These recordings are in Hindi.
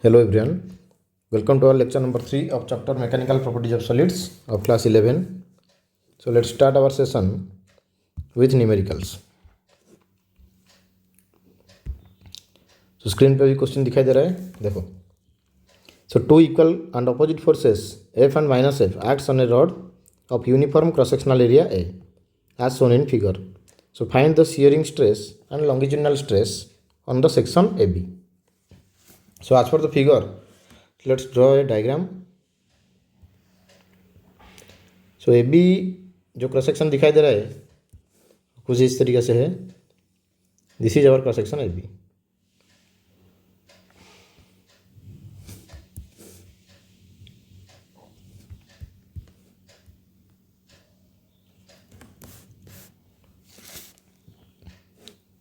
Hello everyone, welcome to our lecture number 3 of chapter Mechanical Properties of Solids of class 11. So let's start our session with numericals. So screen पे भी क्वेश्चन दिखाई दे रहा है, देखो. So two equal and opposite forces F and minus F acts on a rod of uniform cross sectional area A as shown in figure. So find the shearing stress and longitudinal stress on the section AB. So as per the figure, let's draw a diagram. So A B जो क्रॉस सेक्शन दिखाई दे रहा है कुछ इस तरीके से है. This is our cross section A B.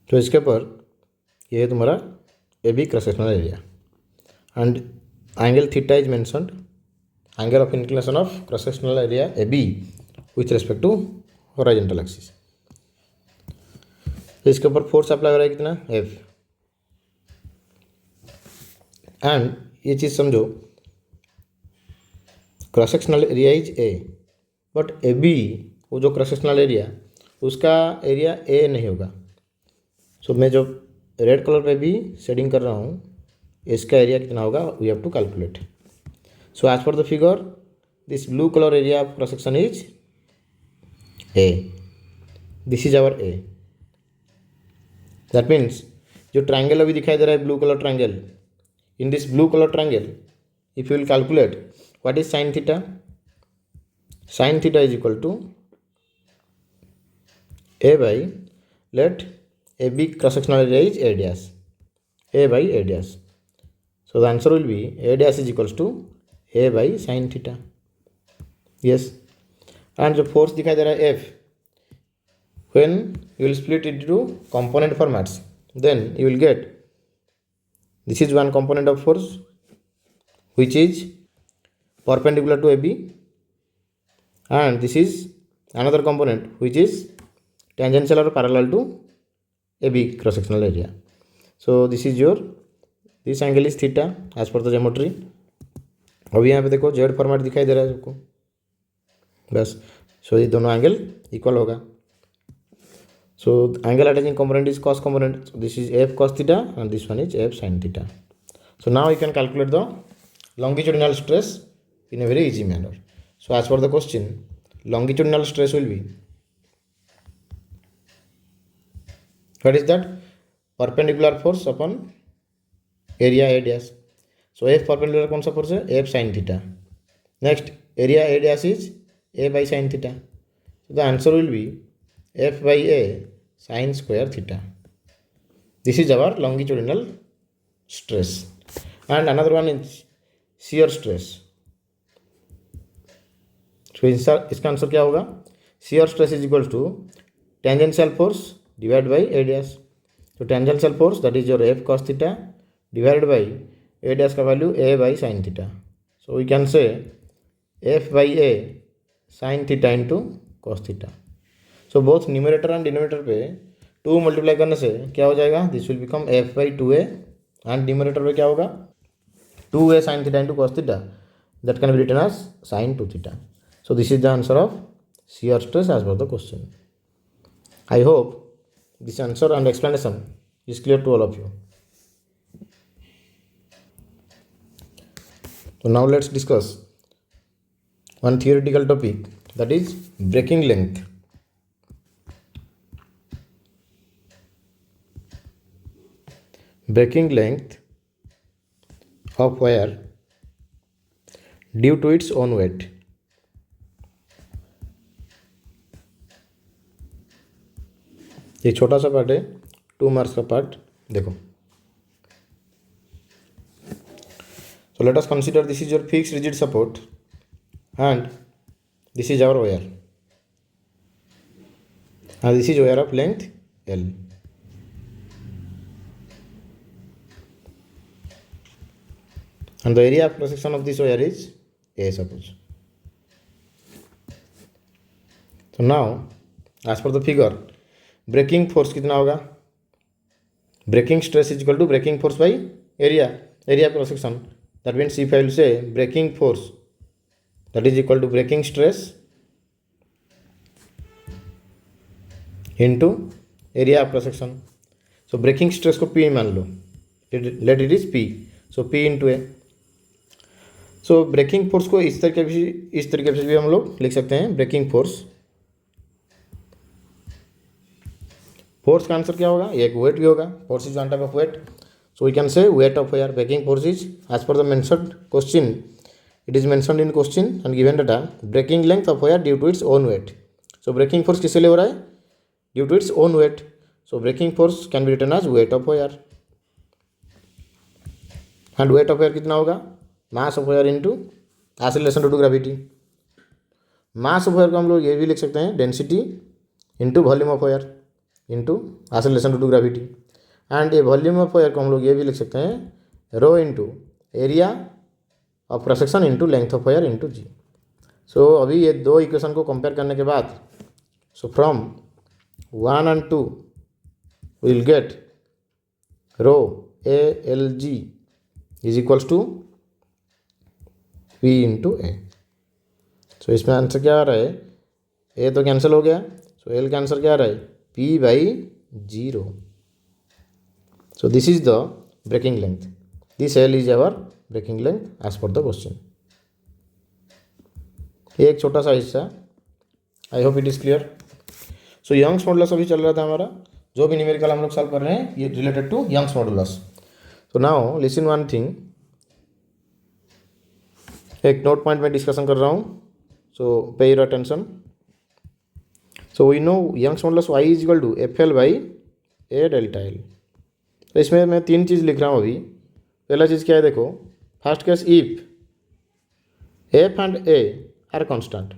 तो इसके ऊपर ये है तुम्हारा A B cross sectional area and angle theta is mentioned, angle of inclination of cross sectional area AB with respect to horizontal axis. तो इसके ऊपर फोर्स अप्लाई हो रहा है कितना F. एंड ये चीज़ समझो, cross sectional area is A but AB वो जो क्रॉस सेक्शनल एरिया उसका एरिया A नहीं होगा. सो मैं जो रेड कलर पे भी शेडिंग कर रहा हूँ इसका एरिया कितना होगा we have to calculate. So as per the figure this blue colour area of cross section is A. This is our A. That means जो ट्रायंगल अभी दिखाई दे रहा है blue colour triangle, in this blue colour triangle if you will calculate what is sine theta. Sine theta is equal to A by let A B cross sectional area is A dash, A by A dash. So the answer will be A dash is equals to A by sin theta. Yes. And जो force दिखाई दे रहा है F, when you will split it into component formats, then you will get this is one component of force which is perpendicular to AB, and this is another component which is tangential or parallel to AB cross sectional area. So this is your this angle is theta as per the geometry. अभी यहाँ पे देखो जेड फॉर्मेट दिखाई दे रहा है सबको बस. सो ये दोनों एंगल इक्वल होगा. So angle attaching component is cos component. This is F cos theta and this one is F sine theta. So now you can calculate the longitudinal stress in a very easy manner. So as per the question, longitudinal stress will be, what is that? Perpendicular force upon area A dash. So F perpendicular कौन सा फोर्स है F sine theta. Next area A dash is A by sine theta. So the answer will be F by A sine square theta. This is our longitudinal stress. And another one is shear stress. So इसका आंसर क्या होगा? Shear stress is equal to tangential force divide by A dash. तो tangential force that is your F cos theta divided by a dash का value a by sin theta. So we can say f by a sin theta into cos theta. So both numerator and denominator पे 2 मल्टीप्लाई करने से क्या हो जाएगा? This will become f by 2a and denominator पे क्या होगा 2a sin theta into cos theta that can be written as sin 2 theta. So this is the answer of shear stress as per the question. I hope this answer and explanation is clear to all of you. So now let's discuss one theoretical topic, that is breaking length. Breaking length of wire due to its own weight. ये छोटा सा पार्ट है 2 मार्क्स का पार्ट. देखो, so let us consider this is your fixed rigid support and this is our wire and this is wire of length L. And the area of cross section of this wire is A suppose. So now as per the figure breaking force कितना होगा? Breaking stress is equal to breaking force by area. area of cross section, that means if I will say breaking force, that is equal to breaking stress into area of cross section. So breaking stress को P मान लो, let it is P, so P into A. So breaking force को इस तरीके से भी हम लोग लिख सकते हैं, ब्रेकिंग फोर्स का आंसर क्या होगा, एक वेट भी होगा, force is one type of weight, so we can say weight of wire. Breaking force is as per the mentioned question, it is mentioned in question and given data, breaking length of wire due to its own weight. So breaking force किससे ले हो रहा है, due to its own weight. So breaking force can be written as weight of wire, and weight of wire कितना होगा, mass of wire into acceleration due to gravity. Mass of wire को हम लोग ये भी लिख सकते हैं density into volume of wire into acceleration due to gravity. And ये वॉल्यूम ऑफ वायर को हम लोग ये भी लिख सकते हैं rho into area of cross section into length of wire into G. So अभी ये दो इक्वेशन को कंपेयर करने के बाद, so from 1 and 2 we will get rho A L G is equals to P into A. So इसमें आंसर क्या आ रहा है, ए तो कैंसिल हो गया, सो एल का आंसर क्या आ रहा है, P/0. So this is the breaking length, this L is our breaking length as per the question. ये एक छोटा सा हिस्सा, I hope it is clear. So Young's modulus अभी चल रहा था हमारा, जो भी न्यूमेरिकल हम लोग सॉल्व कर रहे हैं ये related to Young's modulus. So now listen one thing, एक नोट पॉइंट में डिस्कशन कर रहा हूँ, so pay your attention. So we know Young's modulus y is equal to FL/A delta L. तो इसमें मैं तीन चीज़ लिख रहा हूँ अभी. पहला चीज़ क्या है, देखो, first case if F and A are constant,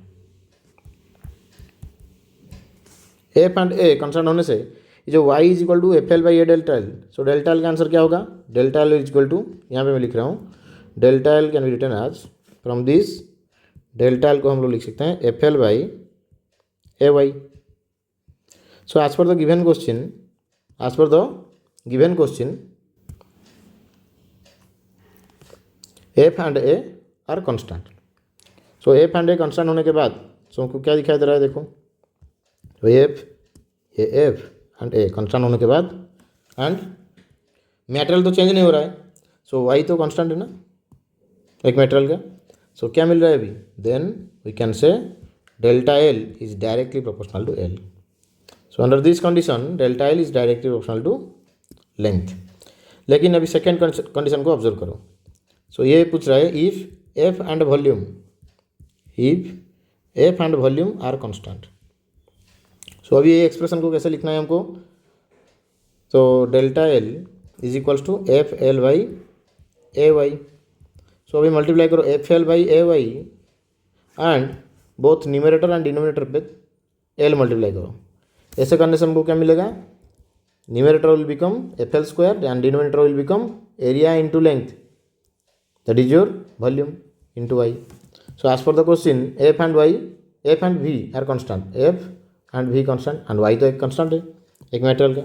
F and A constant होने से जो y is equal to FL/A delta L, so delta L का आंसर क्या होगा, delta L is equal to, यहाँ पे मैं लिख रहा हूँ, delta L can be written as from this, delta L को हम लोग लिख सकते हैं FL/AY. So as per the given question, F and A are constant. So F and A constant होने के बाद, सो हमको क्या दिखाई दे रहा है, देखो, तो F एंड A कॉन्स्टेंट होने के बाद, एंड मटेरियल तो चेंज नहीं हो रहा है, सो y तो कॉन्स्टेंट है ना एक मटेरियल का. सो क्या मिल रहा है अभी, then we can say delta L is directly proportional to L. So under this condition delta L is directly proportional to length. लेकिन अभी सेकेंड कंडीशन को ऑब्जर्व करो. सो ये पूछ रहा है if F and volume are constant. So अभी ये एक्सप्रेशन को कैसे लिखना है हमको, तो delta L is equals to FL/AY. So अभी मल्टीप्लाई करो FL/AY and both numerator and denominator पे L मल्टीप्लाई करो. ऐसे करने से हमको क्या मिलेगा, numerator will become FL² and denominator will become area into length, that is your volume into Y. So as per the question F and V are constant, F and V constant, and Y तो एक कॉन्स्टेंट है एक मेटेरियल का.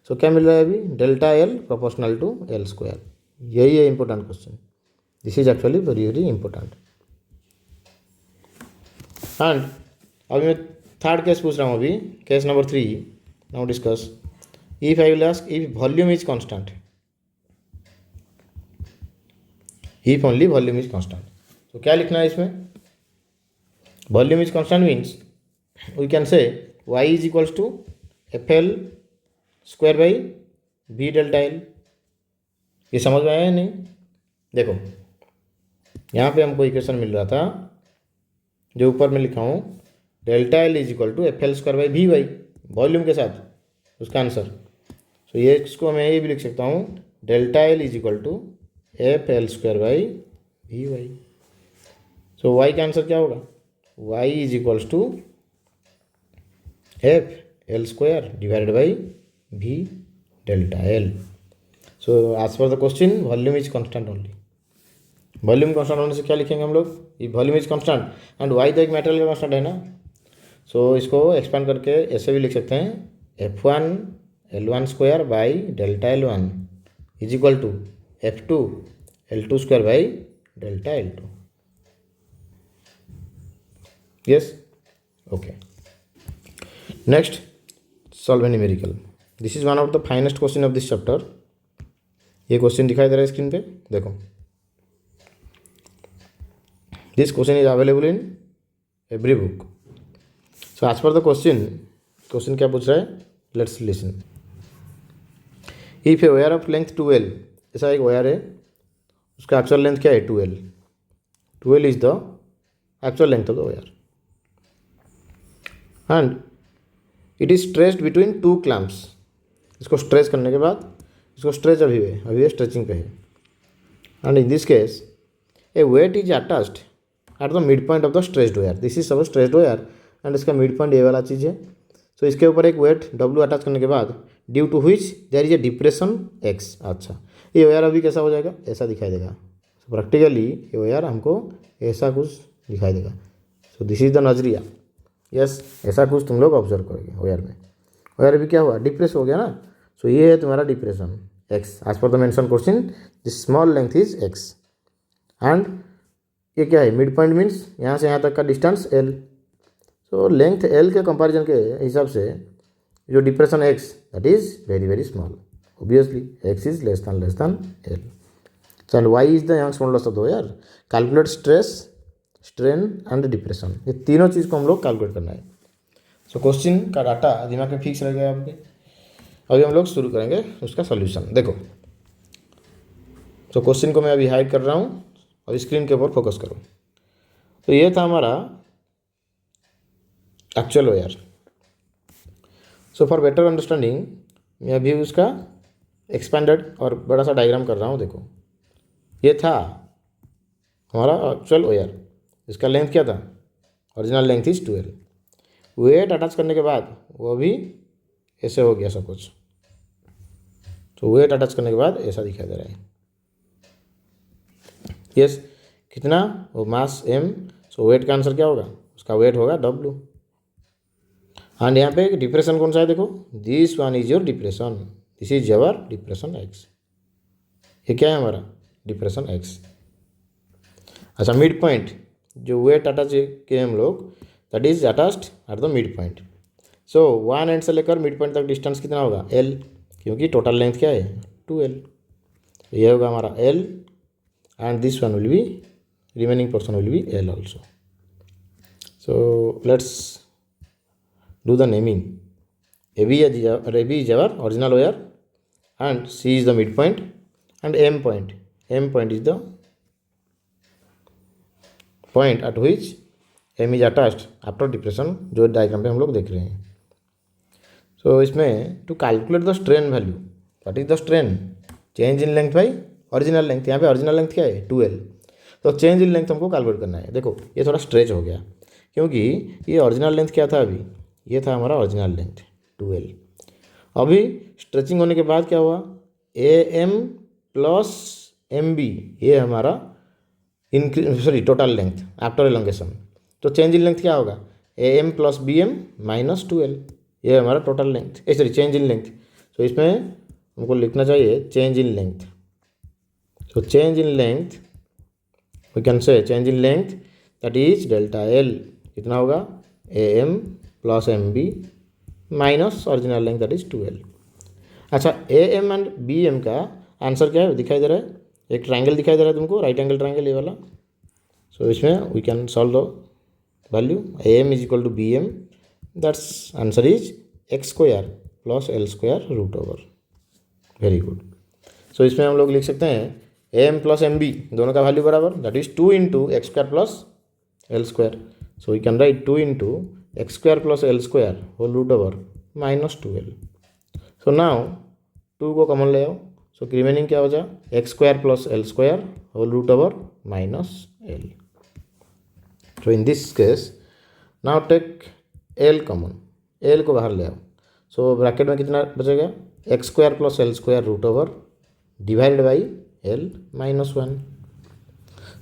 सो क्या मिल रहा है अभी, delta L proportional to L². यही है important question, this is actually very very important. And अभी मैं थर्ड केस पूछ रहा हूँ, अभी case number 3 now discuss. If I will ask if volume is constant, if only volume is constant. तो क्या लिखना है इसमें, volume is constant means we can say y is equals to FL²/V delta L. ये समझ में आया या नहीं, देखो यहाँ पे हमको इक्वेशन मिल रहा था जो ऊपर में लिखा हूँ, delta L is equal to FL²/VY volume के साथ, उसका आंसर. सो ये इसको मैं ये भी लिख सकता हूँ, delta L is equal to FL²/VY. So y का आंसर क्या होगा, y is equals to FL²/V delta L. So as per the question volume is constant only. Volume constant होने से क्या लिखेंगे हम लोग, ये volume is constant and y तो एक मेटेरियल का कांस्टेंट है ना. सो इसको एक्सपांड करके ऐसे भी लिख सकते हैं, F1 L1² by delta L1 is equal to F2 L2 square by delta L2. Yes? Okay. Next, solve a numerical. This is one of the finest question of this chapter. ये क्वेश्चन दिखाई दे रहा है स्क्रीन पे, देखो. This question is available in every book. So as per the question क्या पूछ रहा है? Let's listen. If a wire of length 2L, ऐसा एक वायर है, उसका एक्चुअल लेंथ क्या है? 2L. 2L is the actual length of the wire. And it is stretched between two clamps. इसको स्ट्रेच करने के बाद, इसको स्ट्रेच अभी है स्ट्रेचिंग पे है. And in this case a weight is attached at the mid point of the stretched wire. This is सब स्ट्रेच्ड वायर एंड इसका मिड पॉइंट ये वाला चीज़ है. सो इसके ऊपर एक वेट W अटैच करने के बाद due to which there is a depression X. अच्छा, ये वायर अभी कैसा हो जाएगा? ऐसा दिखाई देगा. सो प्रैक्टिकली ये वायर हमको ऐसा कुछ दिखाई देगा. सो दिस इज द नजरिया. यस, ऐसा कुछ तुम लोग ऑब्जर्व करोगे वायर में. वायर भी क्या हुआ? डिप्रेस हो गया ना. सो ये है तुम्हारा depression X. As per the mention question this small length is X. And ये क्या है? मिड पॉइंट मीन्स यहाँ से यहाँ तक का distance L. So length L के कंपैरिजन के हिसाब से जो depression X that is very very small. Obviously X is less than L. चल Y is the Young's modulus of the wire. Calculate stress, strain and depression. ये तीनों चीज़ को हम लोग कैलकुलेट करना है. सो क्वेश्चन का डाटा दिमाग में फिक्स रह गया आपके. अभी हम लोग शुरू करेंगे उसका सॉल्यूशन. देखो, तो क्वेश्चन को मैं अभी हाइड कर रहा हूँ और स्क्रीन के ऊपर फोकस करो. तो ये था हमारा actual wire. So for better understanding मैं अभी उसका एक्सपेंडेड और बड़ा सा डायग्राम कर रहा हूँ. देखो, ये था हमारा एक्चुअल वायर. इसका लेंथ क्या था? Original length is 2L. Weight attach करने के बाद वो भी ऐसे हो गया सब कुछ. तो वेट अटैच करने के बाद ऐसा दिखाई दे रहा है. यस, कितना? वो मास M. सो वेट का आंसर क्या होगा? उसका वेट होगा W. एंड यहाँ पे डिप्रेशन कौन सा है? देखो, this one is your depression. This is your depression X. ये क्या है हमारा? Depression X. अच्छा, मिड पॉइंट जो वेट अटैच किए हम लोग that is attached at the mid point. So one and से लेकर मिड पॉइंट तक डिस्टेंस कितना होगा? L, क्योंकि टोटल लेंथ क्या है? 2L. ये होगा हमारा L and this one will be remaining portion will be L also. So let's do the naming. AB is our original wire and C is the midpoint and M point is the point at which M is attached after depression, जो डायग्राम पे हम लोग देख रहे हैं. सो इसमें to calculate the strain value, what is the strain? Change in length by original length. यहाँ पे ओरिजिनल लेंथ क्या है? 2L. तो चेंज इन लेंथ हमको कैलकुलेट करना है. देखो, ये थोड़ा स्ट्रेच हो गया क्योंकि ये ओरिजिनल लेंथ क्या था? अभी ये था हमारा ओरिजिनल लेंथ 2L. अभी स्ट्रेचिंग होने के बाद क्या हुआ? AM प्लस MB, ये हमारा टोटल लेंथ आफ्टर एलोंगेशन. तो चेंज इन लेंथ क्या होगा? AM plus BM minus 2L. ये हमारा total length, change in length. So इसमें हमको लिखना चाहिए change in length. So change in length we can say change in length that is delta L. कितना होगा? AM plus MB minus original length that is 2L. अच्छा, AM एंड BM का आंसर क्या है? दिखाई दे रहा है, एक ट्रायंगल दिखाई दे रहा है तुमको, राइट एंगल ट्रायंगल ये वाला. सो इसमें we can solve the value. AM is equal to BM, that's answer is X square plus L square root over. Very good. So इसमें हम लोग लिख सकते हैं AM प्लस MB दोनों का वैल्यू बराबर, that is 2 into X square plus L square. So we can write 2 into X square plus L square whole root over minus 2L. So now 2 को कॉमन ले आओ. सो रिमेनिंग क्या हो जाए? X square plus L square whole root over minus L. So in this case now take L common. L को बाहर ले आओ. सो ब्रैकेट में कितना बचेगा? X square plus L square root over divided by L minus 1.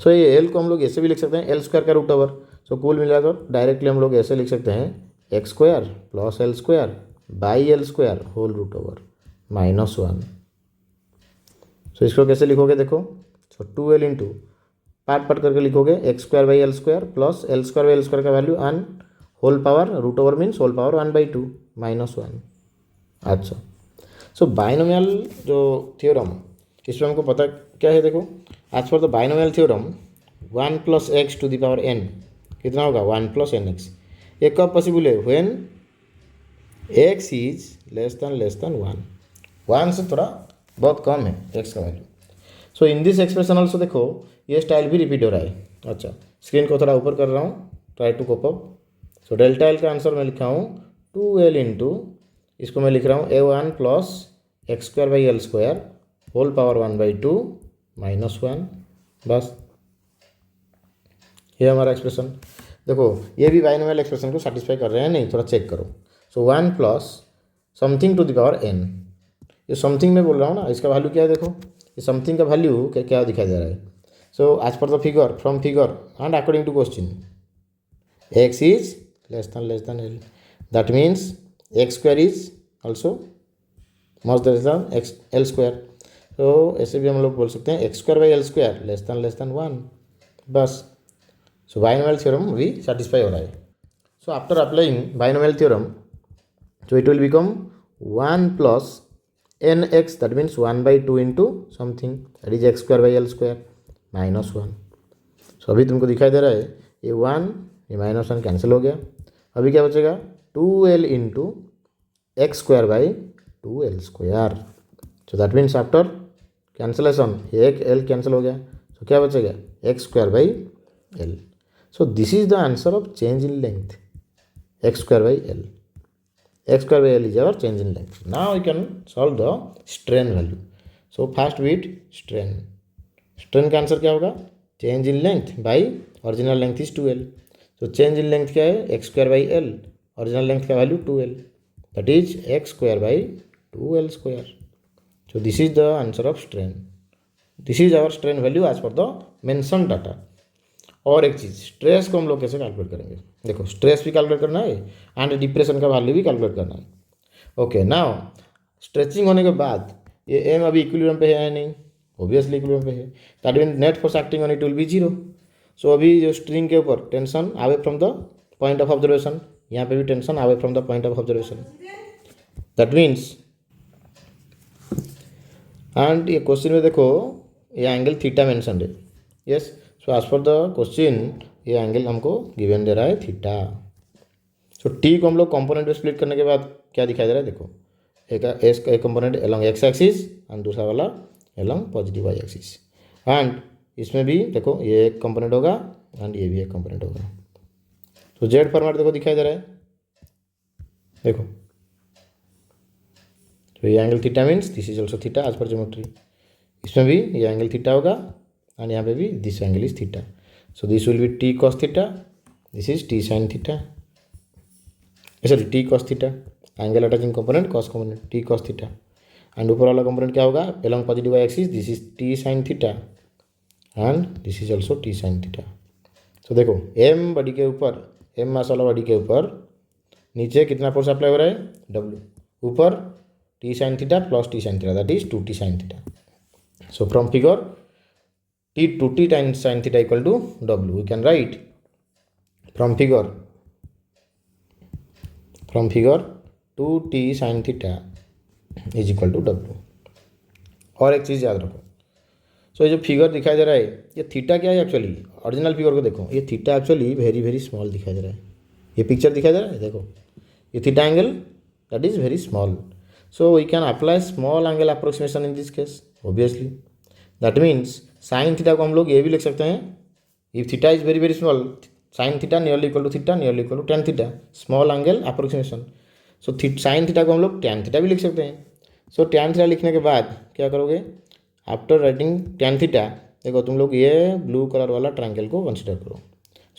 So ये L को हम लोग ऐसे भी लिख सकते हैं L स्क्वायर का रूट ओवर. सो कुल मिलाकर डायरेक्टली हम लोग ऐसे लिख सकते हैं X square plus L square by L square whole root over minus 1. So इसको कैसे लिखोगे? देखो, सो 2l इंटू पार्ट पार्ट करके लिखोगे X square by L square plus L square by L square का value N whole power root over means whole power 1/2 -1। अच्छा, सो बाइनोमियल जो थ्योरम इसमें हमको पता क्या है, देखो as per the binomial theorem 1 + x to the power n कितना होगा 1 + nx। ये कब पॉसिबल है, when x is less than 1 से थोड़ा बहुत कम है x का value. So in this expression also देखो ये स्टाइल भी रिपीट हो रहा है। अच्छा, स्क्रीन को थोड़ा ऊपर कर रहा हूँ, try to cope up. So delta L का आंसर मैं लिखा हूँ 2l इंटू, इसको मैं लिख रहा हूँ a1 + x square by L square whole power 1/2 -1। बस ये हमारा एक्सप्रेशन। देखो ये भी बाइनोमियल एक्सप्रेशन को सेटिस्फाई कर रहे हैं नहीं, थोड़ा चेक करो। So 1 + something to the power n, ये समथिंग में बोल रहा हूँ ना, इसका वैल्यू क्या है देखो, ये समथिंग का वैल्यू क्या दिखाई दे रहा है। So as per the figure from figure and according to question x is less than l, that means x square is also must less than X L square. तो ऐसे भी हम लोग बोल सकते हैं X square by L square less than 1। बस, सो बाइनोमियल थ्योरम भी सेटिस्फाई हो रहा है। So after applying binomial theorem, so it will become 1 + nx, that means 1/2 into something, that is x square by l square -1। सो अभी तुमको दिखाई दे रहा है ये 1 ये -1 कैंसिल हो गया। अभी क्या बचेगा 2l into x square by 2l square. So that means after cancellation ये एक l कैंसिल हो गया, सो क्या बचेगा x square by l। So this is the answer of change in length x square by l। x square by l is our change in length. Now we can solve the strain value. So first bit strain, strain का आंसर क्या होगा change in length by original length is 2l। so change in length क्या है x square by l, original length का value 2l, that is x square by 2l square। so this is the answer of strain, this is our strain value as per the mentioned data। और एक चीज़ स्ट्रेस को हम लोग कैसे कैलकुलेट करेंगे, देखो स्ट्रेस भी कैलकुलेट करना है एंड डिप्रेशन का वैल्यू भी कैलकुलेट करना है। ओके, नाउ स्ट्रेचिंग होने के बाद ये एम अभी इक्विलिब्रियम पे है या नहीं, ऑब्वियसली इक्विलिब्रियम पे है, that mean net force acting on it will be 0। So अभी जो स्ट्रिंग के ऊपर tension away from the point of observation, यहाँ पे भी tension away from the point of observation, that means and ये क्वेश्चन में देखो ये एंगल थीटा मेंशन है। Yes, so as per the question ये एंगल हमको गिवन दे रहा है थीटा। सो टी को हम लोग कंपोनेंट में स्प्लिट करने के बाद क्या दिखाई दे रहा है, देखो एक component along x axis and दूसरा वाला along positive Y axis, and इसमें भी देखो ये एक कंपोनेंट होगा एंड ये भी एक कंपोनेंट होगा। तो जेड फॉर्मेट देखो दिखाई दे रहा है, देखो तो ये angle theta means this is also theta as per geometry, इसमें भी ये एंगल थीटा होगा एंड यहाँ पे भी this angle is theta. So this will be T cos theta, this is T sine theta, sorry T cos theta, angle attaching component cos component T cos theta, and ऊपर वाला कंपोनेंट क्या होगा along positive Y axis, this is T sine theta and this is also T sine theta. So देखो एम बॉडी के ऊपर, एम मास वाला बॉडी के ऊपर नीचे कितना फोर्स अप्लाई हो रहा है डब्ल्यू, ऊपर T sine theta plus T sine theta, that is 2t sign theta. So from figure T times sin theta equal to W, we can write from figure 2t sin theta is equal to W। और एक चीज़ याद रखो, सो ये जो फिगर दिखाई दे रहा है ये थीटा क्या है एक्चुअली, ओरिजिनल फिगर को देखो ये theta actually very very small दिखाई दे रहा है, ये पिक्चर दिखाई दे रहा है देखो ये theta angle that is very small. So we can apply small angle approximation in this case obviously, that means sine theta को हम लोग ये भी लिख सकते हैं, if theta is very very small sine theta nearly equal to theta nearly equal to tan theta, small angle approximation. So sine theta को हम लोग टेन थीटा भी लिख सकते हैं। सो टेन थीटा लिखने के बाद क्या करोगे, आफ्टर राइटिंग टेन थीटा देखो तुम लोग ये ब्लू कलर वाला ट्रायंगल को कंसिडर करो।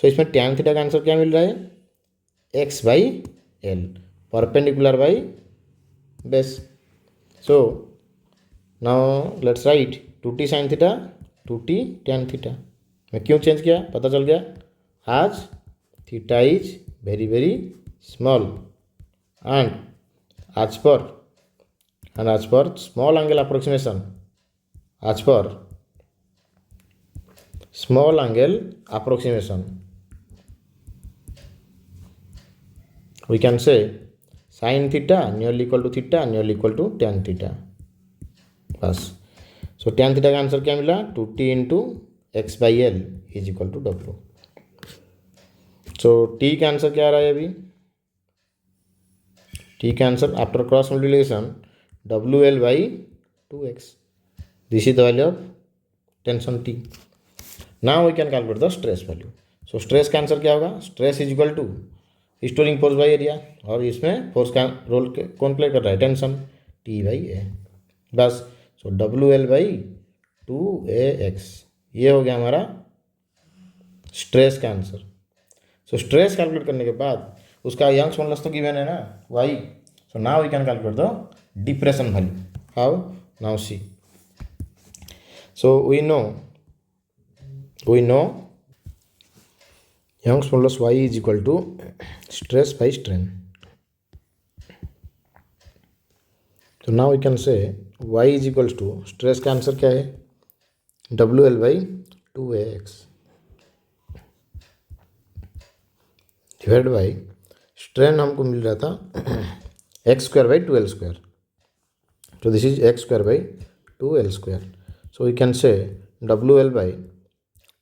सो इसमें टेन थीटा का आंसर क्या मिल रहा है x by L, perpendicular by base. So now let's write 2t sine theta 2t tan theta. मैं क्यों चेंज किया पता चल गया, आज theta is very very small and आज पर स्मॉल एंगल अप्रोक्सीमेशन, आज पर small angle approximation, we can say sin theta nearly equal to theta nearly equal to tan theta बस. सो tan थीटा का आंसर क्या मिला 2t into x by l is equal to डब्ल्यू. सो t का आंसर क्या आ रहा है अभी, t का आंसर आफ्टर क्रॉस मल्टीप्लिकेशन डब्ल्यू L by 2x. This is the value of tension t. Now we can calculate the stress value. So stress का आंसर क्या होगा, stress is equal to storing force by area, और इसमें फोर्स का रोल कौन प्ले कर रहा है, टेंशन, टी बाई ए बस. So W L by 2ax ये हो गया हमारा स्ट्रेस का आंसर. सो स्ट्रेस कैलकुलेट करने के बाद उसका यंग्स मॉडुलस तो गिवन है ना y. So now we can calculate the depression value. How, now see. So we know Young's modulus y is equal to stress by strain. तो now we can say y is equals to stress का आंसर क्या है W L by 2ax divide by strain हमको मिल रहा था एक्स स्क्वायर बाई 2l². तो this is X square by 2l². So we can say W L by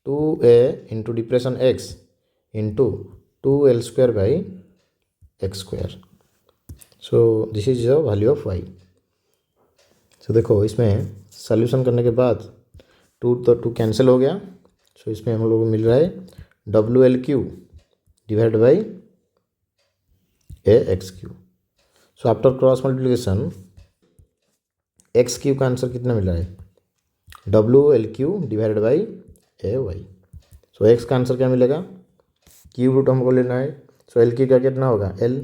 2a into depression x into 2l² by x². So this is the value of y. सो देखो इसमें सॉल्यूशन करने के बाद 2 कैंसिल हो गया. सो इसमें हम लोग को मिल रहा है WL³ divide by AX³. So after cross multiplication x³ का आंसर कितना मिल रहा है WL³ divide by AY. So x का आंसर क्या मिलेगा, क्यूब रूट हमको लेना है. सो L³ का कितना होगा L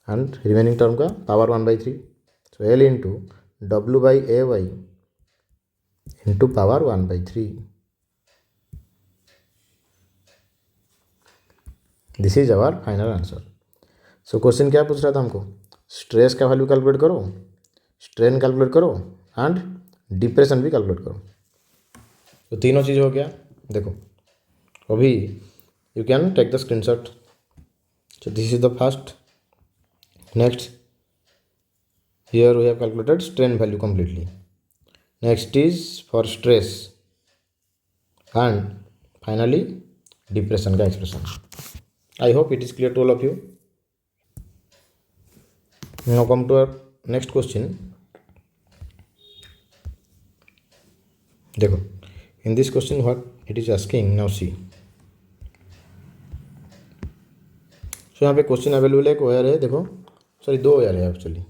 एंड रिमेनिंग टर्म का power 1/3. So L into W by AY into power 1/3. This is our final answer. So question क्या पूछ रहा था हमको, स्ट्रेस का वैल्यू कैलकुलेट करो, स्ट्रेन कैलकुलेट करो एंड डिप्रेशन भी कैलकुलेट करो. तो तीनों चीज़ हो गया. देखो अभी you can take the screenshot. So this is the first. Next here we have calculated strain value completely. Next is for stress and finally depression का expression. I hope it is clear to all of you. Now come to our next question. देखो in this question what it is asking, now see. So यहाँ पे क्वेश्चन अवेलेबल है, एक वायर है, देखो सॉरी 2 वायर है actually.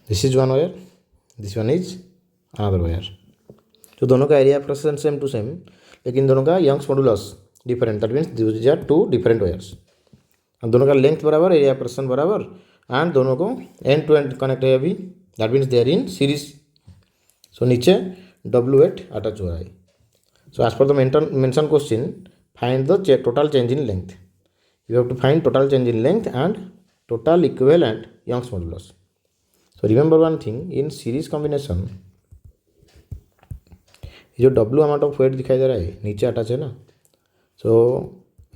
This is 1 wire, this one is another wire. तो दोनों का area fraction same to same, लेकिन दोनों का Young's modulus different. That means these are 2 different wires. दोनों का लेंथ बराबर, एरिया फ्रक्शन बराबर एंड दोनों को एंड टू एंड कनेक्ट है अभी. That means they are in series. So नीचे W8 अटैच हो रहा है. So as per the mention question find the total change in length. You have to find total change in length and total equivalent Young's modulus. So remember one thing, in series combination ये जो W अमाउंट ऑफ वेट दिखाई दे रहा है नीचे अटैच है ना. सो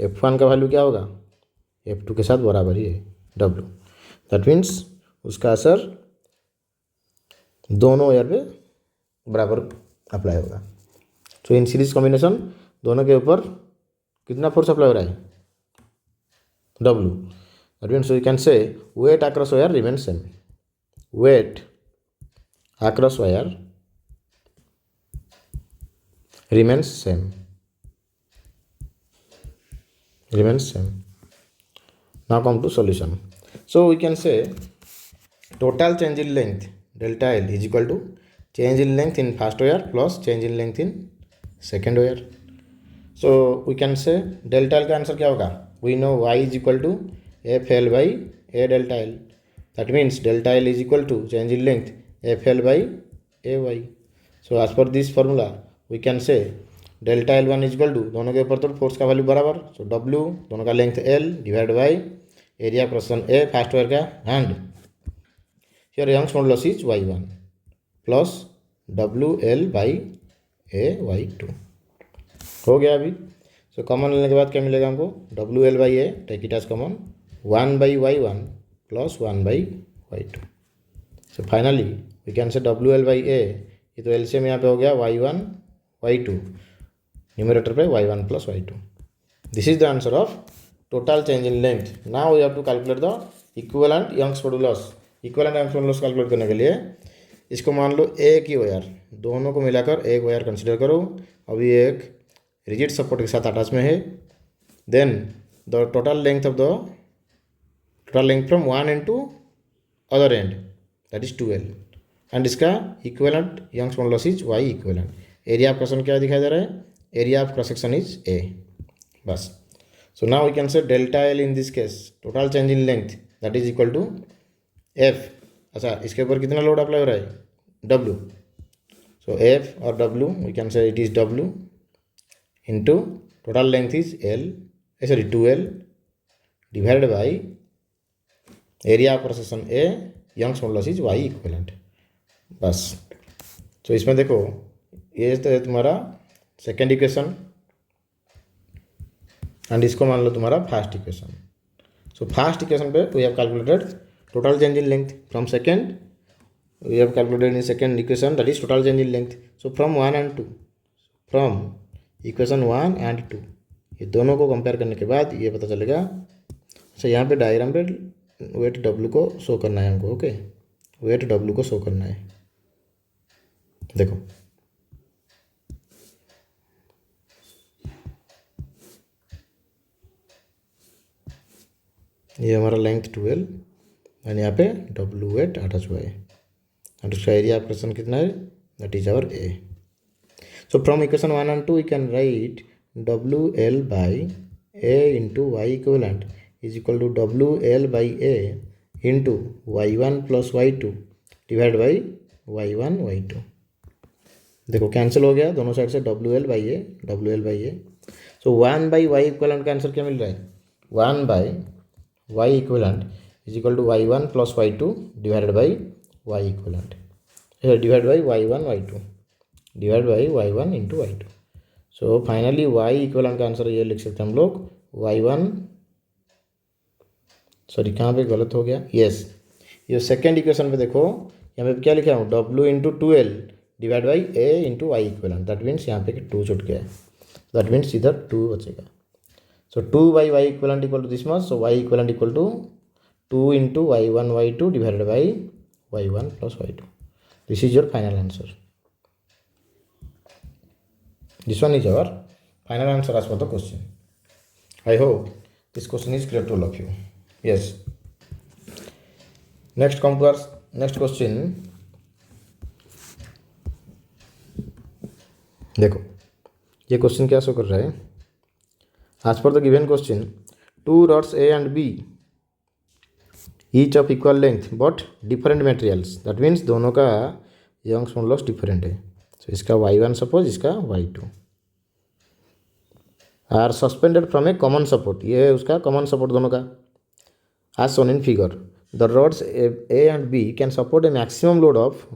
F1 का वैल्यू क्या होगा F2 के साथ बराबर ही है W. दैट मीन्स उसका असर दोनों वायर पे बराबर अप्लाई होगा. सो इन सीरीज कॉम्बिनेशन दोनों के ऊपर कितना फोर्स अप्लाई हो रहा है W. That means we can say weight across wire remain same. Weight across wire remains same. Now come to solution. So we can say total change in length delta L is equal to change in length in first wire plus change in length in second wire. So we can say delta L का आंसर क्या होगा, we know y is equal to FL by A delta L. That means delta L is equal to change in length FL by AY. So as per this formula we can say delta L1 is equal to दोनों के ऊपर तो फोर्स का वैल्यू बराबर. सो W दोनों का length L divide by area cross A first wire का and here Young's modulus is Y1 प्लस WL by AY2. हो गया अभी। सो कॉमन लेने के बाद क्या मिलेगा हमको, W L by A, take it as common, 1/y1 plus 1/y2। So finally we can say W L by A, ये तो एलसीएम यहाँ पे हो गया y1 y2, न्यूमरेटर पे y1 plus y2। This is the answer of total change in length. Now we have to calculate the equivalent Young's modulus. Equivalent Young's modulus calculate करने के लिए इसको मान लो एक ही वायर, दोनों को मिलाकर एक वायर कंसिडर करो। अभी एक रिजिड सपोर्ट के साथ अटैच में है। Then the total length from one end to other end, that is 2L, and इसका equivalent Young's modulus is y equivalent. Area of cross section क्या दिखाई दे रहा है, area of cross section is A, बस। So now we can say delta L in this case, total change in length, that is equal to F। अच्छा, इसके ऊपर कितना लोड अप्लाई हो रहा है, W। सो F और W, we can say it is W into total length is L, sorry 2L, divided by area of cross section A, Young's modulus is y equivalent, बस। तो इसमें देखो ये तो है तुम्हारा सेकेंड इक्वेशन, एंड इसको मान लो तुम्हारा first equation. So first equation पे we have calculated total change in length, from second we have calculated in second equation, that is total change in length. So from 1 and 2, from equation 1 and 2, ये दोनों को कंपेयर करने के बाद ये पता चलेगा। अच्छा, यहाँ पे डायग्राम पे वेट W को शो करना है हमको, ओके, वेट W को शो करना है। देखो ये हमारा लेंथ 2L एंड यहाँ पे W वेट अटैच हुआ है, एंड उसका एरिया ऑफ क्रॉस सेक्शन कितना है, that is our A। So from equation 1 and 2 we can write WL by A into y equivalent is equal to WL by A into y1 plus y2 divide by y1 y2। देखो कैंसिल हो गया दोनों साइड से, WL by A। So 1/y equivalent का आंसर क्या मिल रहा है, 1/y equivalent is equal to y1 plus y2 divided by y equivalent, divide by y1 y2, divide by y1 into y2। So finally y equivalent का आंसर ये लिख सकते हैं हम लोग, y1, सॉरी कहाँ पे गलत हो गया, यस, ये सेकेंड इक्वेशन पे देखो यहाँ पे क्या लिखा हूँ, W into 2L divide by A into y equivalent, that means यहाँ पे 2 छूट गया है, दैट मीन्स इधर 2 बचेगा। So 2/y equivalent equal to this much, so y equivalent equal to 2 into y1 y2 divided by y1 plus y2। This is your final answer. This one is our final answer as per the question. I hope this question is clear to all of you. Yes. Next come to our next question. देखो ये क्वेश्चन क्या शो कर रहा है, as per the given question, two rods A and B each of equal length but different materials, that means दोनों का यंग्स मॉडुलस डिफरेंट है। तो इसका y1 सपोज, इसका y2, are suspended from a common support, ये है उसका कॉमन सपोर्ट दोनों का, as shown in figure. The rods A and B can support a maximum load of,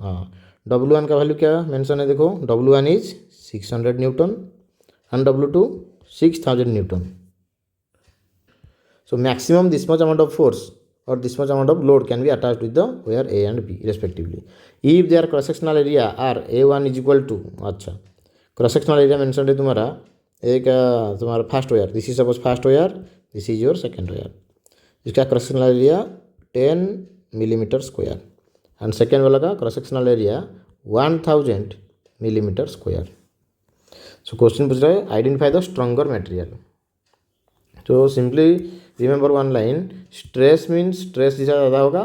W1 का वैल्यू क्या मेंशन है, देखो W1 is 600 newton and W2 6000 newton. So maximum this much amount of force or this much amount of load can be attached with the wire A and B respectively if their cross sectional area are A1 is equal to, अच्छा क्रॉस सेक्शनल एरिया मेंशन है तुम्हारा, एक तुम्हारा first wire, this is suppose first wire, this is your second wire, इसका cross sectional area 10 millimetre square and second वाला का cross sectional area 1000 millimetre square. So question पूछ रहा है आइडेंटिफाई द स्ट्रॉन्गर मटेरियल। तो simply remember one line, stress means stress जिसका ज़्यादा होगा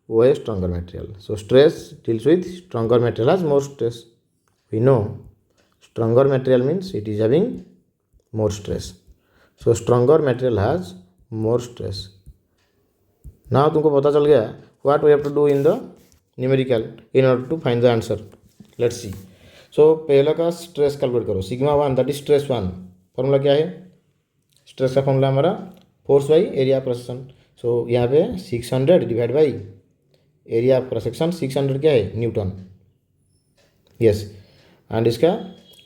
वो है stronger material. So stress deals with stronger material has more stress, we know stronger material means it is having more stress, so stronger material has more stress. Now तुमको पता चल गया what we have to do in the numerical in order to find the answer, let's see. So पहला का स्ट्रेस कैलकुलेट करो, sigma 1 that is stress 1, formula क्या है, स्ट्रेस का फॉर्मूला हमारा force by area of cross section. So यहाँ पे 600 divide by area of cross section, 600 क्या है न्यूटन, यस, एंड इसका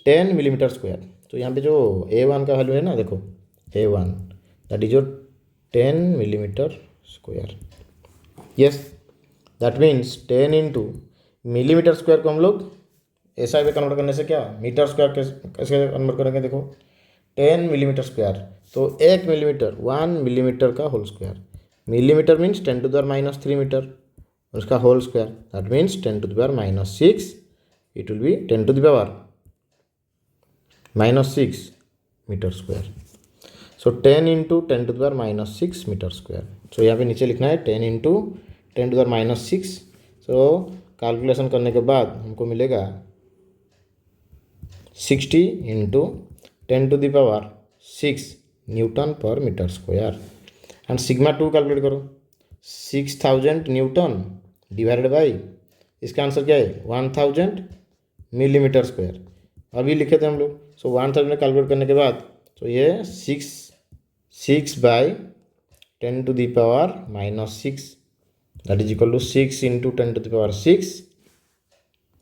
10 मिलीमीटर स्क्वायर। तो यहाँ पे जो A1 का वैल्यू है ना, देखो A1 that is your 10 millimetre square. Yes, that means 10 into millimetre square को हम लोग SI में कन्वर्ट करने से क्या मीटर स्क्वायर कैसे कन्वर्ट करेंगे, देखो 10 मिलीमीटर स्क्वायर, तो 1 मिलीमीटर 1 मिलीमीटर का whole square, millimetre means 10 to the power -3 metre, उसका whole square that means 10 to the power -6, it will be 10 to the power -6 metre square. So 10 into 10 to the power -6 metre square. So यहाँ पे नीचे लिखना है 10 into 10 to the power -6। So calculation करने के बाद हमको मिलेगा 60 into 10 to the power 6 newton per metre square. And sigma 2 calculate करो, 6000 न्यूटन डिवाइडेड बाई, इसका आंसर क्या है 1000 मिलीमीटर स्क्वायर, अभी लिखे थे हम लोग। सो 1000 कैलकुलेट करने के बाद तो ये 6 by 10 to the power -6 that is equal to 6 into 10 to the power 6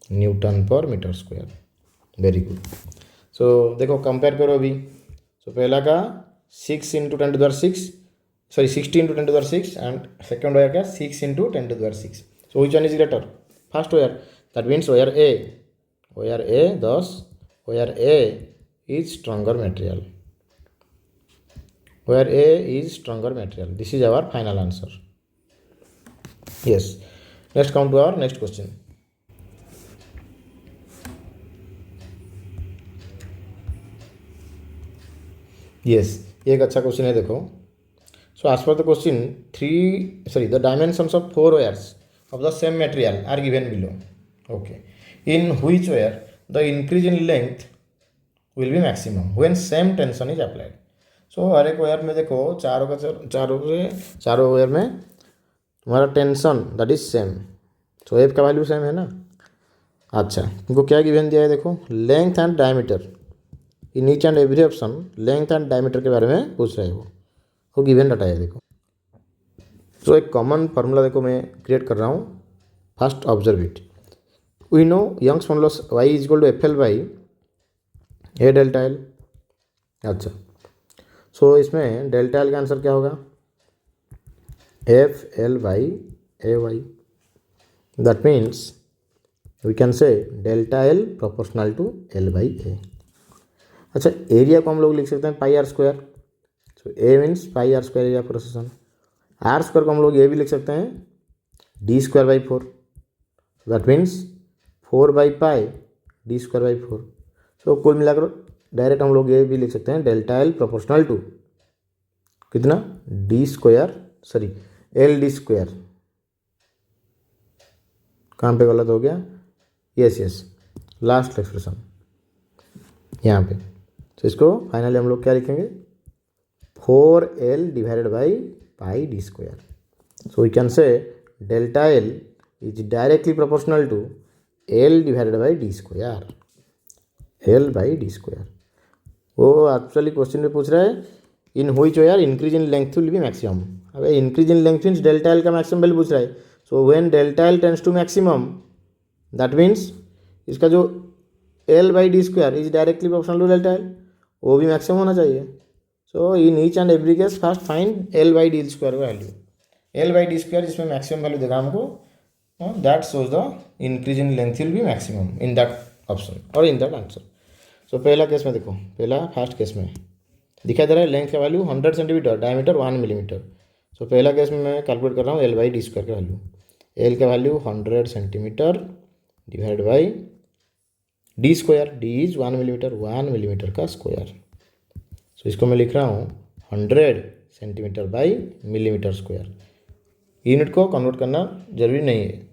newton per metre square. Very good. So देखो कंपेयर करो अभी। सो पहला का 6 into 10 to the power 6, sorry 60 into 10 to the power 6 and second होया क्या 6 into 10 to the power 6। So which one is greater, first होयर, that means होयर A 10, wire A is stronger material, wire A is stronger material. This is our final answer. Yes, next come to our next question. Yes, ये एक अच्छा क्वेश्चन है, देखो। So as per the question the dimensions of 4 wires of the same material are given below. Okay, in which wire the increase in length will be maximum when same tension is applied. So हर एक वायर में देखो चारों वायर में तुम्हारा tension that is same. So F का वैल्यू सेम है ना। अच्छा, तुमको क्या गिवन दिया है, देखो length and diameter, in each and every option length and diameter के बारे में पूछ रहे हो, वो गिवन डाटा है, देखो। सो एक कॉमन फार्मूला देखो मैं क्रिएट कर रहा हूँ। First observe it, we know Young's formula Y is equal to F L by A delta L. अच्छा, सो इसमें डेल्टा एल का आंसर क्या होगा, F L by A Y, that means we can say delta L proportional to L by A. अच्छा, एरिया को हम लोग लिख सकते हैं pi R square. So A means pi R square area per section. R square को हम लोग ये भी लिख सकते हैं D square by 4, that means 4 by pi D square by 4। सो कुल मिलाकर डायरेक्ट हम लोग ये भी लिख सकते हैं डेल्टा एल प्रोपोर्शनल टू कितना D square, sorry L D square, कहाँ पे गलत हो गया, यस लास्ट एक्सप्रेशन यहाँ पे। तो इसको फाइनली हम लोग क्या लिखेंगे 4L divided by pi D square. So we can say delta L is directly proportional to L divided by D square, L by D square. वो एक्चुअली क्वेश्चन में पूछ रहा है इन हुई जो यार increase in length will be maximum. अब increase in length means delta L का मैक्सिमम वैल्यू पूछ रहा है। So when delta L tends to maximum that means इसका जो L by D square is directly proportional to delta L, वो भी मैक्सिमम होना चाहिए। So in each and every case first find L by D square value, L by D square जिसमें मैक्सिमम वैल्यू देगा हमको, that shows the increase in length will be maximum in that option और इन दैट आंसर। सो पहला केस में देखो, पहला फर्स्ट केस में दिखाई दे रहा है लेंथ का वैल्यू 100 सेंटीमीटर, डायमीटर 1 मिलीमीटर। सो पहला केस में मैं कैलकुलेट कर रहा हूँ एल बाई डी स्क्वायर का वैल्यू, एल का value 100 centimetre divide by D square, D is 1 millimetre, 1 millimetre का स्क्वायर। सो इसको मैं लिख रहा हूँ 100 centimetre by millimetre square. Unit को कन्वर्ट करना जरूरी नहीं है।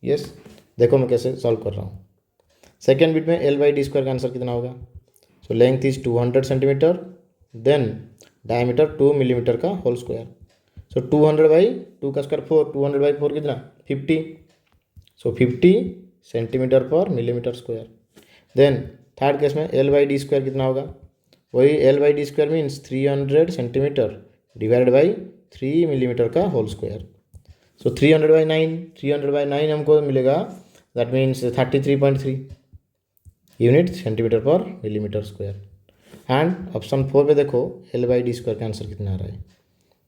यस, देखो मैं कैसे सॉल्व कर रहा हूँ। सेकेंड बिट में एल बाई डी स्क्वायर का आंसर कितना होगा, so length is 200 centimetre, then diameter 2 millimetre का होल स्क्वायर। सो 200 बाई 2 का स्क्वायर 4, 200 बाई 4 कितना 50। So 50 centimetre per millimetre square. Then third case में एल बाई डी स्क्वायर कितना होगा, वही l by D square means 300 centimetre divided by 3 millimetre का whole square. So 300 by 9, 300 by 9 हमको मिलेगा, that means 33.3 unit centimetre per millimetre square. And option 4 पे देखो एल बाई डी स्क्वायर का आंसर कितना आ रहा है।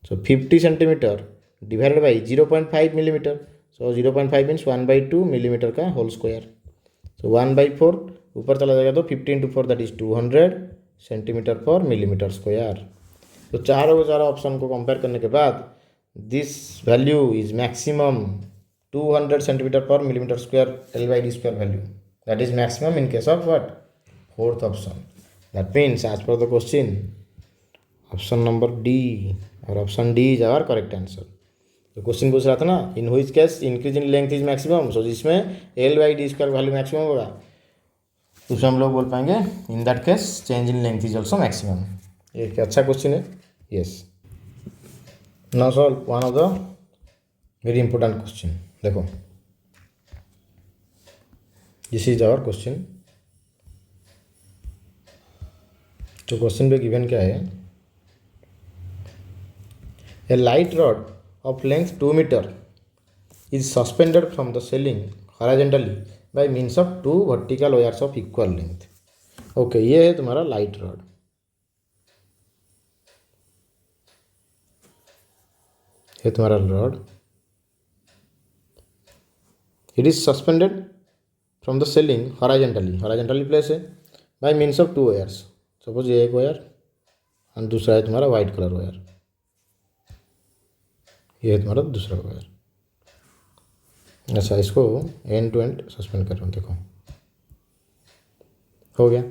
सो 50 centimetre divided by 0.5 millimetre. So 0.5 means 1/2 millimetre का होल स्क्वायर। सो 1/4 ऊपर चला जाएगा तो 50 into 4 that is 200 centimetre per millimetre square. तो चारों ऑप्शन को कंपेयर करने के बाद this value is maximum 200 centimetre per millimetre square L by D square value that is maximum in case of what fourth option. That means as per the question option number D और option D is our correct answer. तो क्वेश्चन पूछ रहा था ना in which case increase in length is maximum. सो जिसमें L by D square value maximum होगा उसमें हम लोग बोल पाएंगे in that case change in length is also maximum. ये क्या अच्छा क्वेश्चन है। Yes now solve one of the very important question. देखो दिस इज आवर क्वेश्चन। तो क्वेश्चन पे गिवन क्या है, ए light rod of length 2 meter is suspended from the ceiling horizontally by means of two vertical wires of equal length. Okay ये है तुम्हारा लाइट रॉड। ये तुम्हारा rod it is suspended from the ceiling horizontally place है by means of two wires. Suppose ये एक वायर और दूसरा है तुम्हारा वाइट कलर वायर। ये है तुम्हारा दूसरा वायर। अच्छा इसको एंड टू एंड सस्पेंड कर रहा हूँ। देखो हो गया।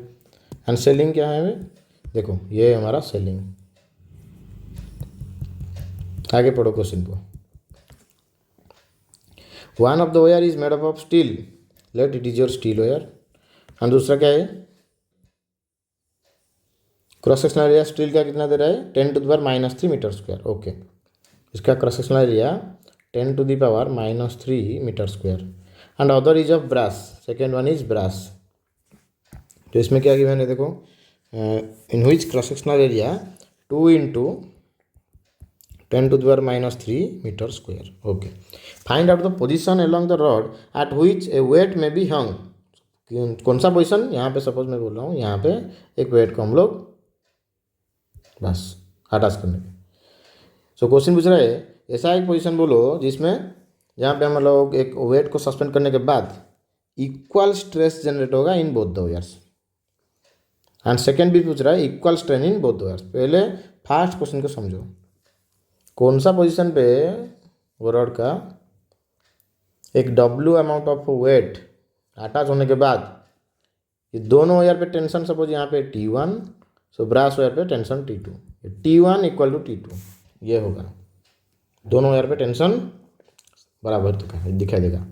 एंड सेलिंग क्या है हमें, देखो ये है हमारा सेलिंग। आगे पढ़ो क्वेश्चन को। One of the wire is made up of steel, let it is your steel wire. And दूसरा क्या है, क्रॉस सेक्शनल एरिया स्टील का कितना दे रहा है 10 to the power -3 metre square. Okay इसका cross sectional area 10 to the power -3 metre square. And other is of brass, second one is brass. तो इसमें क्या गिवन है देखो, in which cross sectional area 2 into 10 to the power -3 metre square. Okay find out the position along the rod at which a weight may be hung. कौन सा पोजिशन, यहाँ पे सपोज मैं बोल रहा हूँ यहाँ पे एक वेट को हम लोग बस अटैच करने के। सो क्वेश्चन पूछ रहा है ऐसा एक पोजीशन बोलो जिसमें जहाँ पे हम लोग एक वेट को सस्पेंड करने के बाद इक्वल स्ट्रेस जनरेट होगा इन both the wires. And second भी पूछ रहा है equal strain in both the wires. पहले फर्स्ट क्वेश्चन को समझो, कौन सा पोजीशन पे वो रॉड का एक डब्ल्यू अमाउंट ऑफ वेट अटैच होने के बाद ये दोनों वायर पे टेंशन सपोज यहाँ पे T1, सो ब्रास वायर पे tension T2, T1 equal to T2 ये होगा। दोनों वायर पे टेंशन बराबर दिखाई देगा।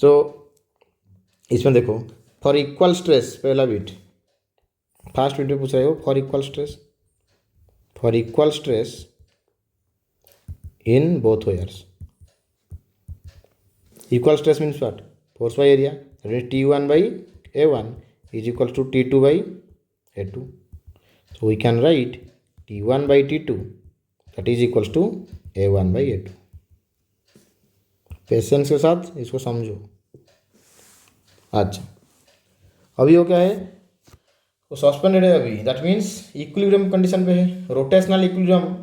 सो इसमें देखो फॉर इक्वल स्ट्रेस पहला बिट, फर्स्ट बिट पूछ रहे हो for equal stress in both wires. Equal stress means what, force by area T1/A1 is equal to T2/A2. So we can write T1/T2 that is equals to A1/A2। Patience के साथ इसको समझो। अच्छा अभी वो क्या है, वो सस्पेंडेड है अभी, दैट मीन्स इक्विलिब्रियम कंडीशन पे है। रोटेशनल इक्विलिब्रियम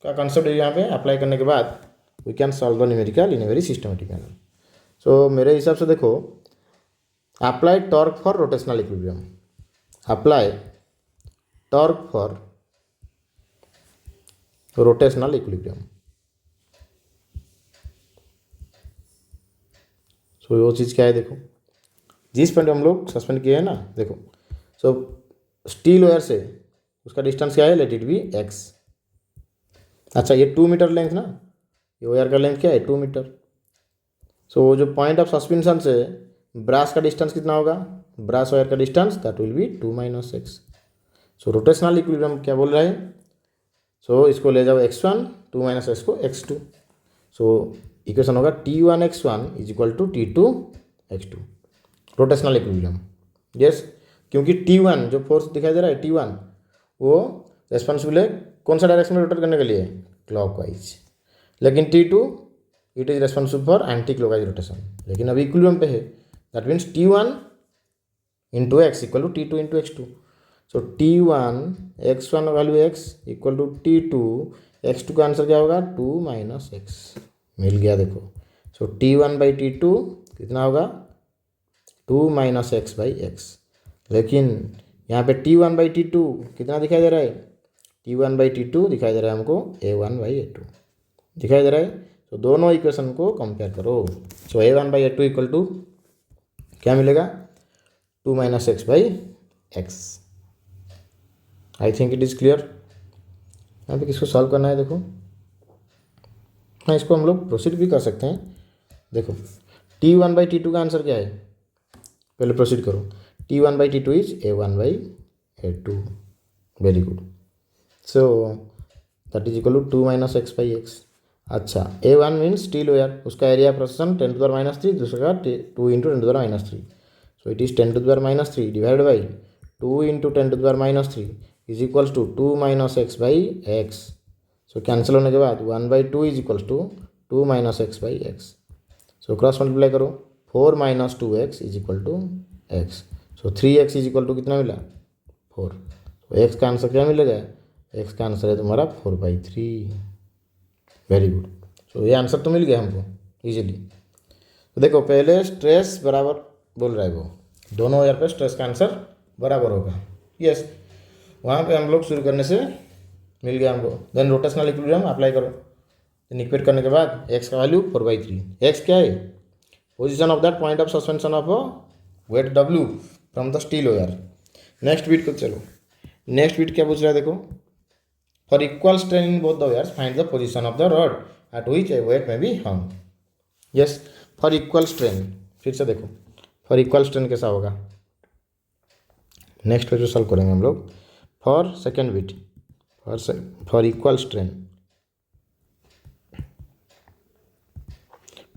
का कंसेप्ट यहाँ पे अप्लाई करने के बाद we can solve the numerical in a very systematic manner. So मेरे हिसाब से देखो apply torque for rotational equilibrium, apply torque for rotational equilibrium. So वो चीज़ क्या है देखो, जिस पॉइंट हम लोग सस्पेंड किए हैं ना, देखो सो स्टील वायर से उसका डिस्टेंस क्या है, लेट इट बी x। अच्छा ये 2 मीटर लेंथ ना, ये वायर का लेंथ क्या है 2 मीटर। सो जो पॉइंट ऑफ सस्पेंशन से ब्रास का डिस्टेंस कितना होगा, ब्रास वायर का distance that will B 2 - x। So rotational equilibrium क्या बोल रहा है, सो इसको ले जाओ x1, 2 - x को x2। सो इक्वेशन होगा T1x1 is equal to T2x2 rotational equilibrium. Yes क्योंकि T1 जो फोर्स दिखाई दे रहा है T1 वो रेस्पॉन्सिबल है कौन सा डायरेक्शन में रोटेट करने के लिए, क्लॉकवाइज। लेकिन T2 it is responsible for anti clockwise rotation. लेकिन अभी इक्विलिब्रियम पे है that means T1 × x equal to T2 × x2। सो x1 value x equal to T2, x2 का आंसर क्या होगा 2 माइनस एक्स, मिल गया देखो। सो T1/T2 कितना होगा 2 माइनस एक्स बाई एक्स। लेकिन यहाँ पे T1/T2 कितना दिखाई दे रहा है, T1/T2 दिखाई दे रहा है हमको A1/A2 दिखाई दे रहा है। तो दोनों इक्वेशन को कंपेयर करो। सो A1/A2 इक्वल टू क्या मिलेगा 2 minus x by x. I think it is clear. यहाँ पे किसको सॉल्व करना है देखो। हाँ, इसको हम लोग प्रोसीड भी कर सकते हैं। देखो T1/T2 का आंसर क्या है, पहले प्रोसीड करो। T1/T2 is A1/A2, very good. So that is equal to 2 minus x by x. अच्छा, A1 मीन्स स्टील वेयर, उसका एरिया प्रोसेसन 10⁻³ दूसरे का 2 into 10⁻3। So it is 10⁻³ divide by 2 into 10⁻³ is equals to 2 minus x by x. So cancel होने के बाद 1/2 is equals to 2 minus x by x. So cross multiply करो, 4 minus 2x is equal to x. So 3x is equal to कितना मिला 4। तो एक्स का आंसर क्या मिलेगा, एक्स का आंसर है तुम्हारा 4/3, वेरी गुड। सो ये आंसर तो मिल गया हमको इजीली। तो देखो पहले स्ट्रेस बराबर बोल रहा है वो, दोनों यार पे स्ट्रेस का आंसर बराबर होगा, यस। वहाँ पे हम लोग शुरू करने से मिल गया हमको। देन रोटेशनल इक्विलिब्रियम अप्लाई करो, देन इक्वेट करने के बाद x का वैल्यू 4/3। x क्या है, position of that point of suspension of weight W from the steel wire. Next bit को चलो, नेक्स्ट बीट क्या पूछ रहा है देखो, for equal strain in both the wires find the position of the rod at which a weight may be hung. Yes, for equal strain, फिर से देखो फॉर इक्वल स्ट्रेन कैसा होगा। नेक्स्ट पेज सॉल्व करेंगे हम लोग। For second bit, for equal strain,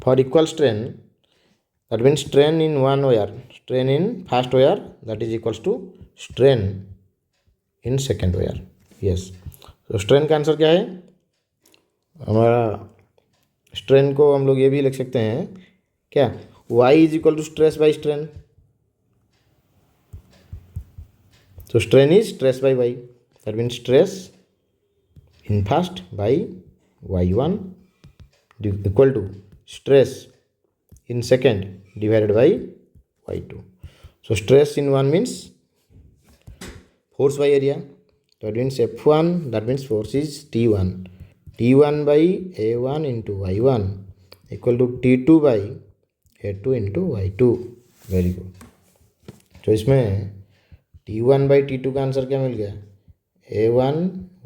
for equal strain, that means strain in one wire, strain in first wire that is equals to strain in second wire। yes, तो strain का आंसर क्या है हमारा, strain को हम लोग ये भी लिख सकते हैं क्या, y is equal to stress by strain. तो strain is stress by y, that means stress in first by y1 equal to stress in second divided by y2। so stress in one means force by area, that means F1, that means force is T1, T1 by A1 into y1 equal to T2 by A2 into y2, very good. तो इसमें T1/T2 का आंसर क्या मिल गया, A1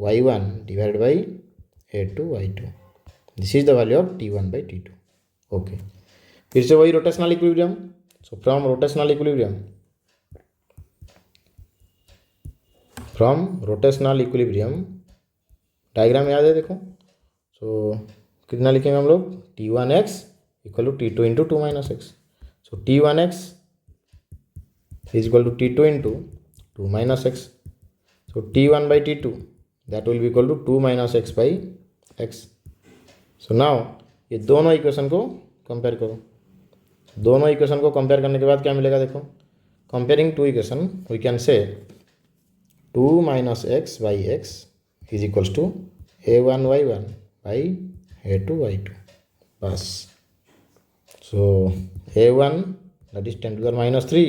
y1 divided by A2 y2। This is the value of T1/T2। Okay, फिर से वही rotational equilibrium. So from rotational equilibrium, diagram याद है देखो। सो कितना लिखेंगे हम लोग, T1x equal to T2 into 2 minus x. So T1x is equal to T2 into 2 minus x. So T1/T2 that will be equal to 2 minus x by x. So now ये दोनों इक्वेशन को कंपेयर करो। दोनों इक्वेशन को कंपेयर करने के बाद क्या मिलेगा देखो, comparing two equation we can say 2 minus x by x is equals to A1 y1 by A2 y2, बस। सो A1 दैट इज 10⁻³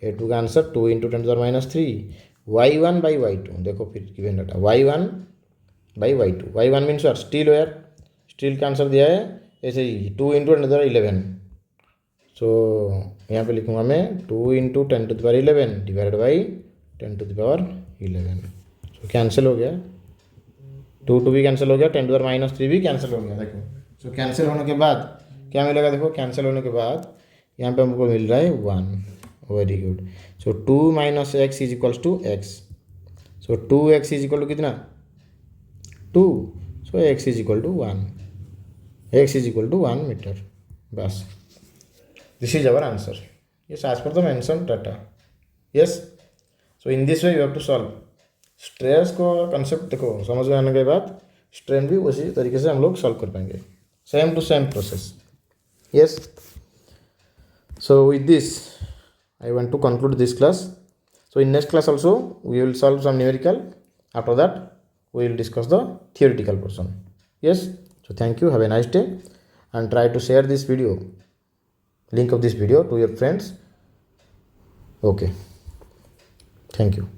A2 का answer 2 into 10⁻³ y1 by y2, देखो फिर given data y1 by y2, y1 means steel wire, steel का आंसर दिया है ऐसे ही 2 इंटू 10⁻11। सो यहाँ पे लिखूँगा मैं 2 into 10⁻11 divided by 10⁻11। So cancel हो गया, 2 भी कैंसिल हो गया, 10⁻³ भी कैंसिल हो गया देखो। सो कैंसिल होने के बाद क्या मिलेगा देखो, कैंसिल होने के बाद यहाँ पे हमको मिल रहा है 1, very good. So 2 minus x is equals to x. So 2x is equal to कितना 2, so x is equal to 1, x is equal to 1 meter, बस। This is our answer, yes as per the mentioned data, yes। so in this way you have to solve। Stress को कंसेप्ट देखो समझ में आने के बाद स्ट्रेन भी उसी तरीके से हम लोग सॉल्व कर पाएंगे, same to same process, yes। so with this I want to conclude this class। So in next class also we will solve some numerical. After that we will discuss the theoretical portion. Yes. So thank you. Have a nice day and try to share this video, link of this video to your friends. Okay. Thank you.